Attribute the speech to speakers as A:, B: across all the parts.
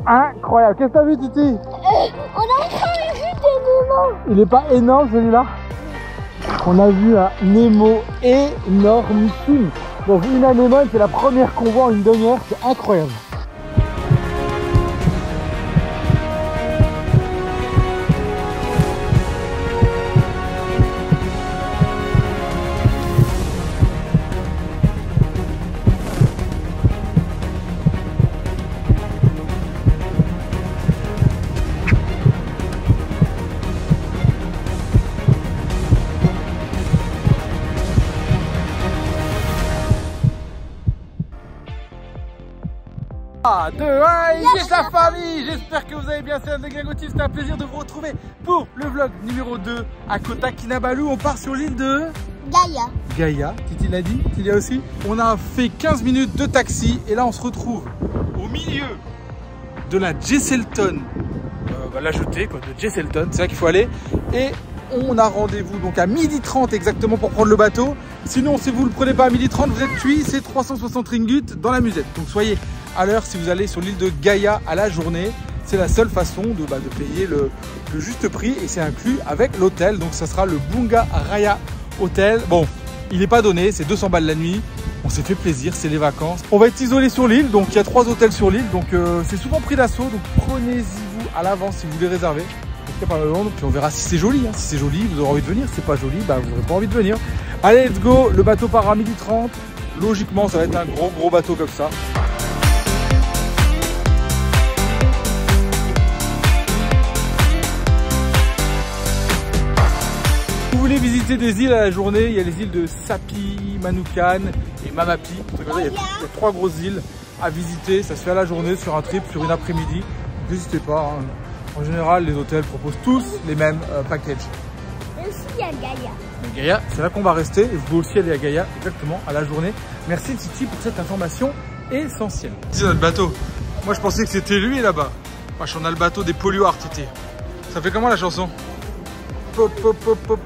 A: incroyable. Qu'est-ce que t'as vu, Titi?
B: On a encore vu des Nemo.
A: Il est pas énorme celui-là? On a vu un Nemo énormissime. Dans une anémone, c'est la première qu'on voit en une demi-heure, c'est incroyable. Yes la famille, j'espère que vous allez bien, c'est Anne de Gagotti, c'était un plaisir de vous retrouver pour le vlog numéro 2 à Kota Kinabalu. On part sur l'île de Gaïa, Titi l'a dit, il y a aussi. On a fait 15 minutes de taxi et là on se retrouve au milieu de la Jesselton, la jetée quoi, de Jesselton, c'est là qu'il faut aller. Et on a rendez-vous donc à 12h30 exactement pour prendre le bateau. Sinon si vous ne le prenez pas à 12h30, vous êtes cuit, c'est 360 ringgit dans la musette. Donc soyez à l'heure si vous allez sur l'île de Gaïa à la journée. C'est la seule façon de payer le juste prix et c'est inclus avec l'hôtel. Donc ça sera le Bunga Raya Hotel. Bon, il n'est pas donné, c'est 200 balles la nuit. On s'est fait plaisir, c'est les vacances. On va être isolé sur l'île, donc il y a 3 hôtels sur l'île. Donc c'est souvent pris d'assaut, donc prenez-y-vous à l'avance si vous voulez réserver. Puis on verra si c'est joli. Si c'est joli, vous aurez envie de venir. Si c'est pas joli, vous n'aurez pas envie de venir. Allez, let's go. Le bateau part à 12h30. Logiquement, ça va être un gros bateau comme ça. Si vous voulez visiter des îles à la journée, il y a les îles de Sapi, Manukan et Mamapi. Regardez, il y a 3 grosses îles à visiter. Ça se fait à la journée sur un trip, sur une après-midi. N'hésitez pas. En général, les hôtels proposent tous les mêmes packages.
B: Et aussi, il y a Gaïa.
A: Gaïa, c'est là qu'on va rester. Et vous pouvez aussi aller à Gaïa exactement à la journée. Merci Titi pour cette information essentielle. C'est notre bateau. Moi, je pensais que c'était lui là-bas. On a le bateau des polluards, Titi. Ça fait comment la chanson?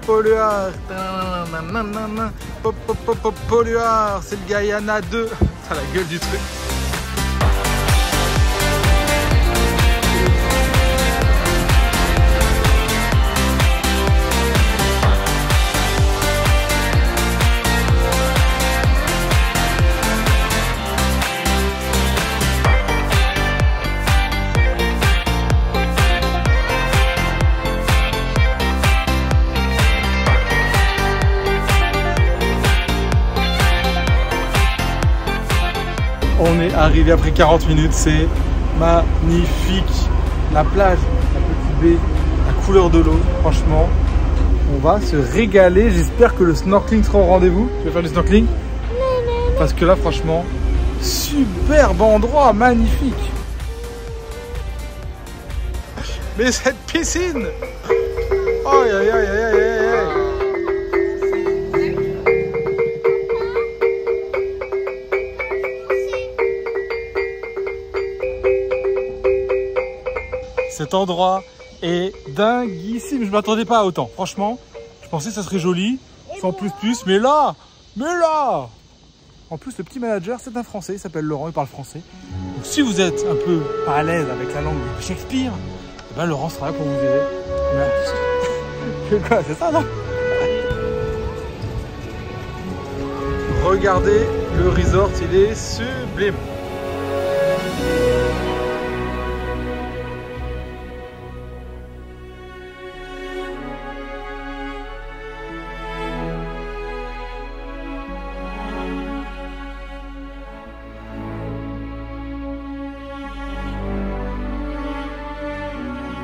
A: Polluard, polluard, c'est le Guyana 2. T'as la gueule du truc. On est arrivé après 40 minutes, c'est magnifique. La plage, la petite baie, la couleur de l'eau, franchement, on va se régaler. J'espère que le snorkeling sera au rendez-vous. Tu vas faire du snorkeling? Parce que là, franchement, superbe endroit, magnifique. Mais cette piscine! Aïe aïe aïe aïe aïe aïe. Cet endroit est dinguissime, je ne m'attendais pas à autant. Franchement, je pensais que ça serait joli, sans plus, mais là, en plus le petit manager c'est un Français, il s'appelle Laurent, il parle français. Donc si vous êtes un peu pas à l'aise avec la langue de Shakespeare, eh ben, Laurent sera là pour vous aider. Mais... quoi, c'est ça non? Regardez le resort, il est sublime.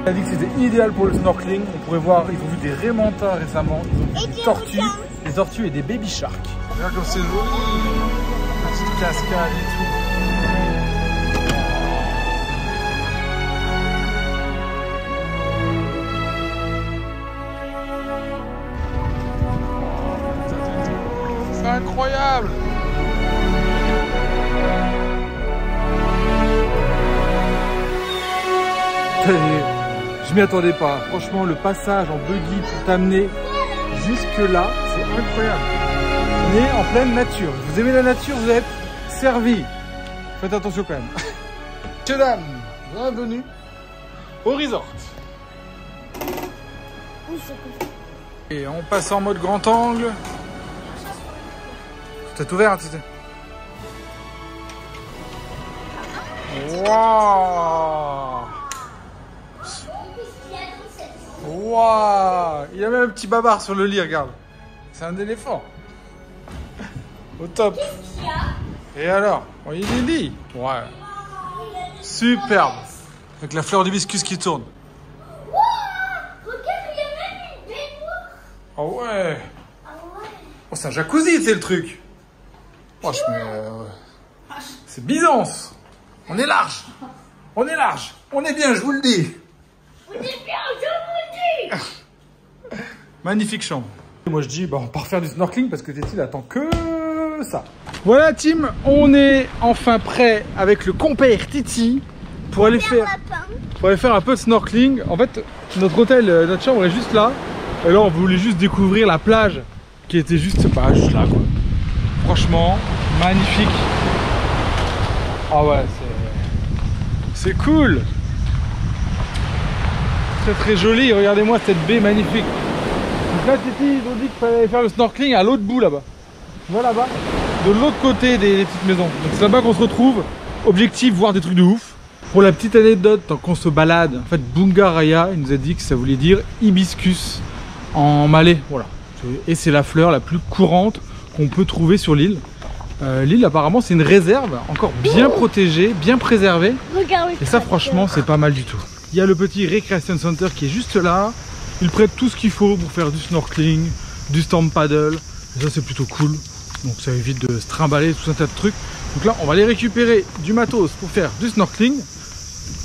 A: Il a dit que c'était idéal pour le snorkeling. On pourrait voir, ils ont vu des raimantins récemment, ils ont vu des tortues et des baby sharks. Regarde comme c'est joli, la petite cascade et tout. C'est incroyable. Je m'y attendais pas. Franchement, le passage en buggy pour t'amener jusque là, c'est incroyable. On est en pleine nature. Vous aimez la nature, vous êtes servi. Faites attention quand même. Messieurs, dames, Bienvenue au resort. Et on passe en mode grand angle. Tout est ouvert, hein, Titi. Waouh! Waouh! Il y a même un petit babar sur le lit, regarde. C'est un éléphant. Au top. Et alors? On y est dit? Ouais. Superbe. Avec la fleur d'hibiscus qui tourne. Oh ouais. Oh, c'est un jacuzzi, c'est le truc. Oh, c'est Byzance. On est large. On est large. On est bien, je vous le dis.
B: On est bien, je vous le dis.
A: Magnifique chambre. Moi, je dis, bah, on part faire du snorkeling parce que Téti, il attend que ça. Voilà, team. On est enfin prêt avec le compère Titi pour aller faire un peu de snorkeling. En fait, notre hôtel, notre chambre est juste là. Et là, on voulait juste découvrir la plage qui était juste là, quoi. Franchement, magnifique. Ah ouais, c'est cool. Très très joli. Regardez-moi cette baie magnifique. Donc là, Titi, ils ont dit qu'il fallait faire le snorkeling à l'autre bout là-bas. Voilà là-bas, de l'autre côté des petites maisons. Donc c'est là-bas qu'on se retrouve. Objectif, voir des trucs de ouf. Pour la petite anecdote, tant qu'on se balade, en fait, Bunga Raya, il nous a dit que ça voulait dire hibiscus en malais. Voilà. Et c'est la fleur la plus courante qu'on peut trouver sur l'île. L'île, apparemment, c'est une réserve encore bien protégée, bien préservée. Et ça, franchement, c'est pas mal du tout. Il y a le petit Recreation Center qui est juste là. Ils prêtent tout ce qu'il faut pour faire du snorkeling, du stand paddle. Et ça, c'est plutôt cool. Donc ça évite de se trimballer tout un tas de trucs. Donc là, on va aller récupérer du matos pour faire du snorkeling.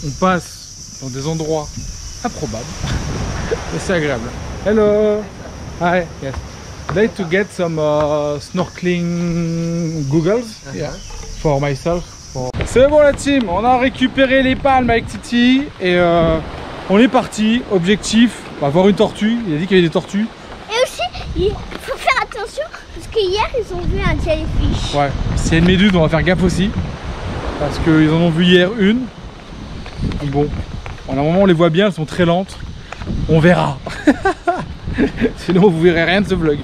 A: On passe dans des endroits improbables. Et c'est agréable. Hello! Hi, yes. I'd like to get some snorkeling goggles for myself. C'est bon la team, on a récupéré les palmes avec Titi et on est parti. Objectif, on va voir une tortue. Il a dit qu'il y avait des tortues.
B: Et aussi, il faut faire attention parce qu'hier ils ont vu un jellyfish.
A: Ouais, s'il y a une méduse, on va faire gaffe aussi. Parce qu'ils en ont vu hier une. Donc bon, à un moment on les voit bien, elles sont très lentes. On verra. Sinon vous verrez rien de ce vlog.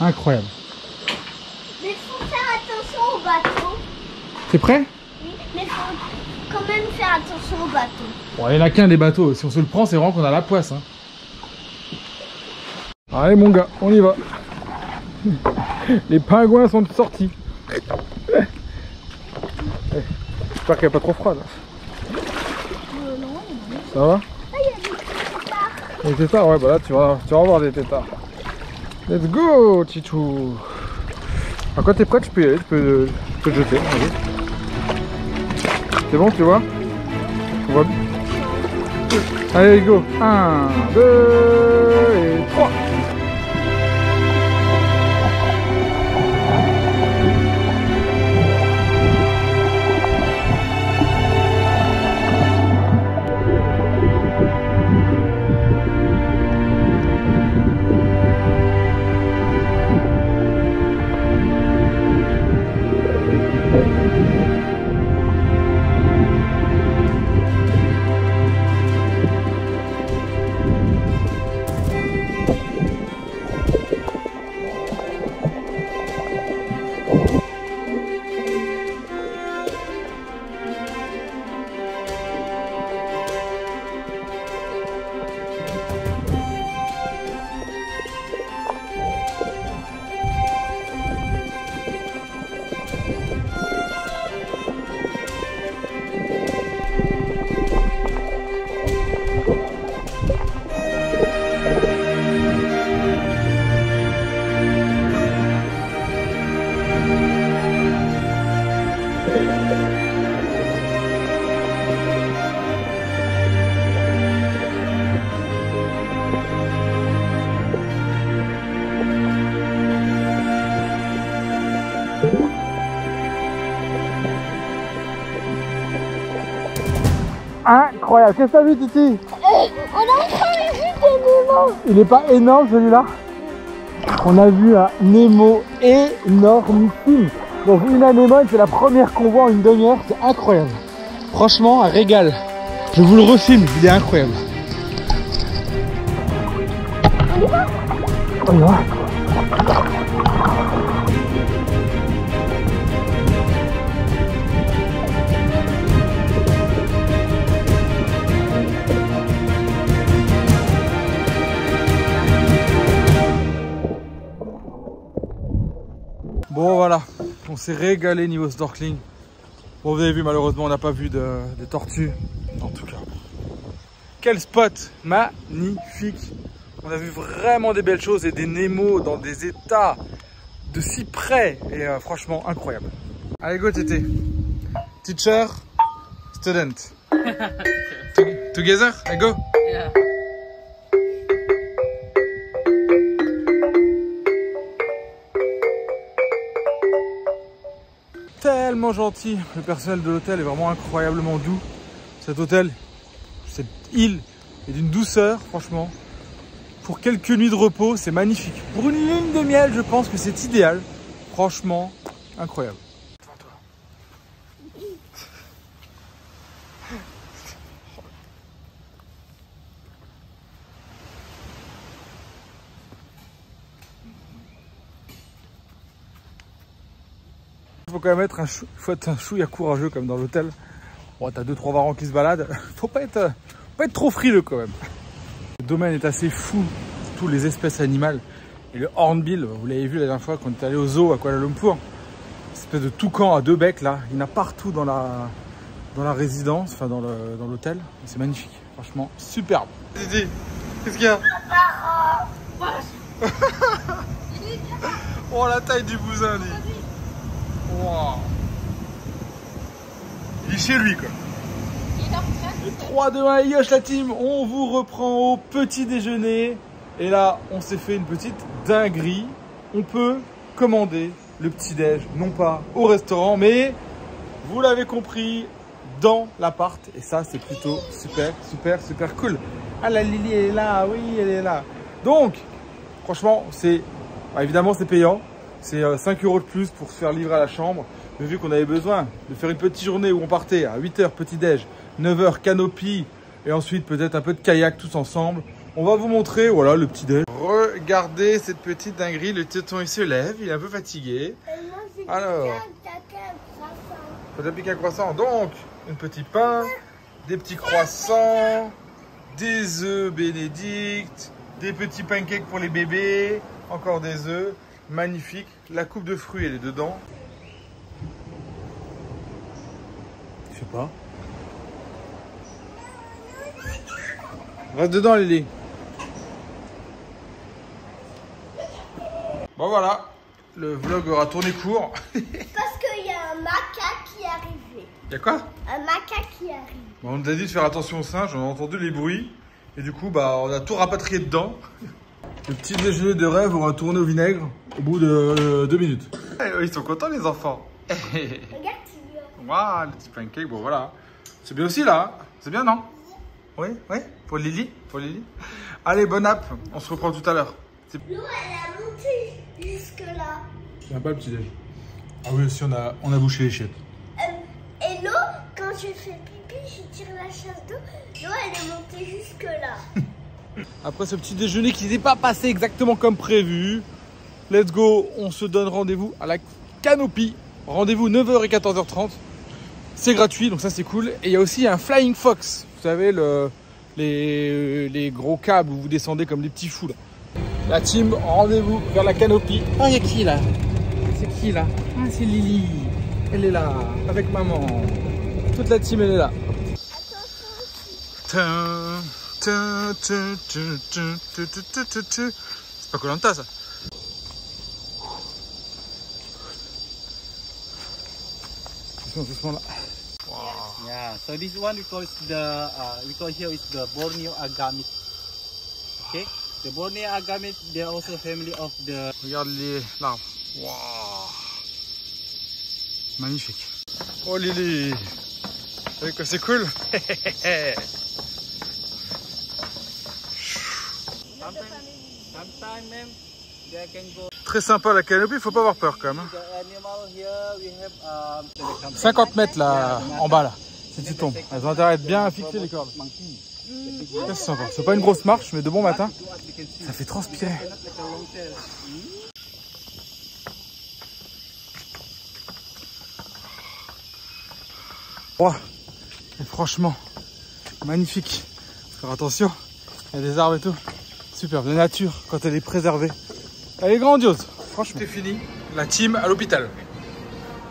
A: Incroyable.
B: Mais il faut faire attention au bateau.
A: T'es prêt?
B: Oui, mais il faut quand même faire attention au bateau.
A: Bon, il n'y en a qu'un des bateaux. Si on se le prend, c'est vraiment qu'on a la poisse. Hein. Allez mon gars, on y va. Les pingouins sont sortis. J'espère qu'elle n'est pas trop froide.
B: Non.
A: Ça va?
B: Ah, il y a des tétards.
A: Des tétards, ouais, bah là tu vas voir des tétards. Let's go, Tichou. Alors, quand t'es prête, je peux y aller, je peux te jeter. Allez. C'est bon, tu vois? On voit bien. Allez, go. 1, 2 et 3. Incroyable, qu'est-ce que t'as vu Titi?
B: On a encore vu des Nemo.
A: Il est pas énorme celui-là? On a vu un Nemo énormissime. Donc une anémone, c'est la première qu'on voit en une demi-heure, c'est incroyable. Franchement, un régal. Je vous le refilme, il est incroyable. On y va. Bon voilà, on s'est régalé niveau snorkeling. Bon vous avez vu, malheureusement on n'a pas vu de tortues. En tout cas, quel spot magnifique. On a vu vraiment des belles choses et des Nemo dans des états de si près. Et franchement incroyable. Allez go Tété. Teacher, student. Together, allez go.
C: Yeah.
A: Tellement gentil, le personnel de l'hôtel est vraiment incroyablement doux. Cet hôtel, cette île est d'une douceur, franchement. Pour quelques nuits de repos, c'est magnifique. Pour une lune de miel, je pense que c'est idéal. Franchement, incroyable. Il faut quand même être un chouïa courageux comme dans l'hôtel. Bon, t'as 2-3 varans qui se baladent. Faut pas être trop frileux quand même. Le domaine est assez fou, toutes les espèces animales. Et le hornbill, vous l'avez vu la dernière fois quand on est allé au zoo à Kuala Lumpur. Cette espèce de toucan à 2 becs là. Il y en a partout dans la résidence, enfin dans l'hôtel. C'est magnifique, franchement superbe. Didi, qu'est-ce qu'il y a? Oh la taille du bousin, dit. Wow. Il est chez lui quoi. 3, 2, 1, yosh la team, on vous reprend au petit déjeuner. Et là, on s'est fait une petite dinguerie. On peut commander le petit déj, non pas au restaurant, mais vous l'avez compris, dans l'appart. Et ça, c'est plutôt super cool. Ah la Lily, elle est là, oui, elle est là. Donc, franchement, évidemment, c'est payant. C'est 5 € de plus pour se faire livrer à la chambre. Mais vu qu'on avait besoin de faire une petite journée où on partait à 8 h petit déj, 9 h canopy et ensuite peut-être un peu de kayak tous ensemble, on va vous montrer voilà le petit déj. Regardez cette petite dinguerie, le téton il se lève, il est un peu fatigué. Alors, on va piquer un croissant. Donc, un petit pain, des petits croissants, des œufs bénédicts, des petits pancakes pour les bébés, encore des œufs. Magnifique, la coupe de fruits elle est dedans. Je sais pas. Reste dedans Lily. Bon voilà, le vlog aura tourné court.
B: Parce qu'il y a un macaque qui est arrivé.
A: Il y a quoi?
B: Un macaque qui arrive.
A: Bon, on nous a dit de faire attention aux singes, on a entendu les bruits. Et du coup bah on a tout rapatrié dedans. Le petit déjeuner de rêve aura tourné au vinaigre au bout de 2 minutes. Ils sont contents les enfants.
B: Regarde, tu veux.
A: Waouh, le petit pancake, bon voilà. C'est bien aussi là, c'est bien non? Oui, pour Lily, Allez, bonne app, on se reprend tout à l'heure.
B: L'eau elle a monté jusque là.
A: C'est pas le petit déj. Ah oui aussi on a bouché les chiottes.
B: Et l'eau, quand je fais pipi, je tire la chasse d'eau, l'eau elle est montée jusque là.
A: Après ce petit déjeuner qui n'est pas passé exactement comme prévu, let's go, on se donne rendez-vous à la canopy. Rendez-vous 9 h et 14 h 30. C'est gratuit, donc ça c'est cool. Et il y a aussi un Flying Fox. Vous savez, les gros câbles où vous descendez comme des petits fous là. La team, rendez-vous vers la canopy. Oh, il y a qui là? C'est qui là? Ah, c'est Lily. Elle est là, avec maman. Toute la team, elle est là. C'est pas Koh-Lanta ça. Doucement là. Wow.
C: Yeah. So this one we call here is the Borneo agamid. Okay. The Borneo agamid, they are also family of the.
A: Regarde les larves. Wow. Magnifique. Oh Lily. Vous savez que c'est cool.
C: Sometimes, ma'am, they can go.
A: Très sympa la canopée, il faut pas avoir peur quand même. 50 mètres là, en bas là, si tu tombes. Elles ont intérêt à être bien fixées les cordes. C'est sympa. C'est pas une grosse marche, mais de bon matin, ça fait transpirer. Oh, et franchement, magnifique. Faire attention, il y a des arbres et tout. Superbe, la nature, quand elle est préservée, elle est grandiose. Franchement, c'est fini. La team à l'hôpital.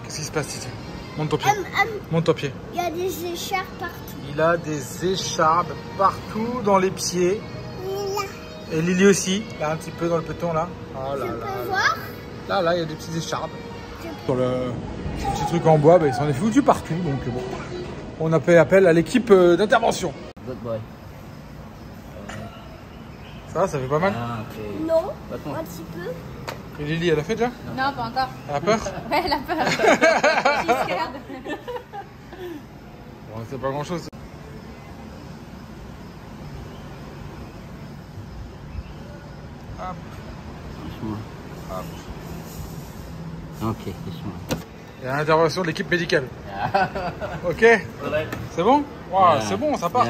A: Qu'est-ce qui se passe, Titi? Monte ton pied. Monte ton pied.
B: Il y a des écharpes partout.
A: Il a des écharpes partout dans les pieds. Et Lily aussi, là un petit peu dans le peloton là. Oh là là. Là, il y a des petites écharpes. Sur le petit truc en bois, bah, il s'en est foutu partout. Donc bon, on a fait appel à l'équipe d'intervention.
C: Good boy.
A: Ça fait pas mal?
B: Non, un petit peu.
A: Et Lily, elle a fait déjà?
D: Non, pas encore.
A: Elle a peur?
D: Ouais, elle a peur.
A: Bon, c'est pas grand chose. Hop. Hop.
C: Ok,
A: Il y a l'intervention de l'équipe médicale. Ok? C'est bon? Wow, c'est bon, ça part.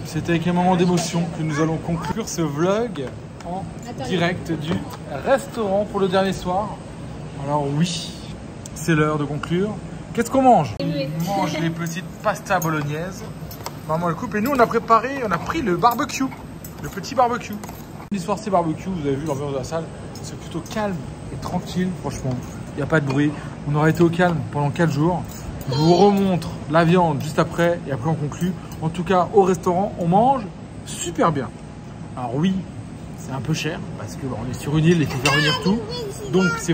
A: C'était avec un moment d'émotion que nous allons conclure ce vlog en direct du restaurant pour le dernier soir. Alors oui, c'est l'heure de conclure. Qu'est-ce qu'on mange? On mange les petites pastas bolognaises. Maman elle coupe et nous on a préparé, on a pris le barbecue, le petit barbecue. L'histoire c'est barbecue, vous avez vu l'ambiance de la salle, c'est plutôt calme et tranquille, franchement. Il n'y a pas de bruit. On aura été au calme pendant 4 jours. Je vous remontre la viande juste après et après on conclut. En tout cas, au restaurant, on mange super bien. Alors oui, c'est un peu cher parce que on est sur une île et il faut faire venir tout. Donc c'est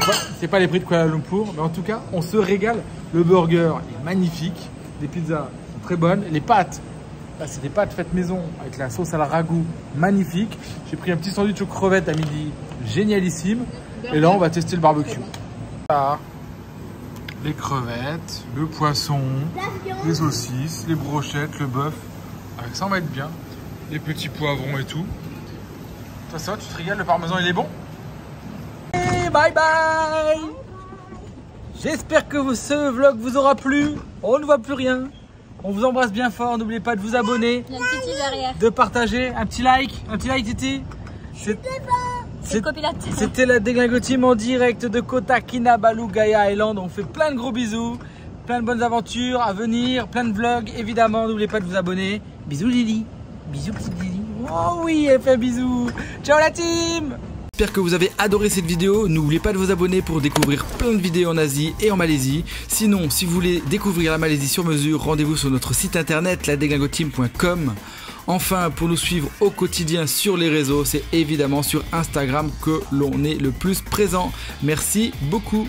A: pas les prix de Kuala Lumpur, mais en tout cas, on se régale. Le burger est magnifique, les pizzas sont très bonnes, les pâtes, là c'est des pâtes faites maison avec la sauce à la ragoût, magnifique. J'ai pris un petit sandwich aux crevettes à midi, génialissime. Et là, on va tester le barbecue. Là, les crevettes, le poisson, les saucisses, les brochettes, le bœuf. Avec ça, on va être bien. Les petits poivrons et tout. Ça, tu te régales, le parmesan, il est bon? Et bye bye! J'espère que ce vlog vous aura plu. On ne voit plus rien. On vous embrasse bien fort. N'oubliez pas de vous abonner, de partager, un petit like Titi. C'était la Déglingo Team en direct de Kota Kinabalu Gaia Island. On fait plein de gros bisous, plein de bonnes aventures à venir, plein de vlogs évidemment. N'oubliez pas de vous abonner. Bisous Lily. Bisous petite Lily. Oh oui, elle fait un bisou. Ciao la team. J'espère que vous avez adoré cette vidéo. N'oubliez pas de vous abonner pour découvrir plein de vidéos en Asie et en Malaisie. Sinon, si vous voulez découvrir la Malaisie sur mesure, rendez-vous sur notre site internet ladeglingoteam.com. Enfin, pour nous suivre au quotidien sur les réseaux, c'est évidemment sur Instagram que l'on est le plus présent. Merci beaucoup.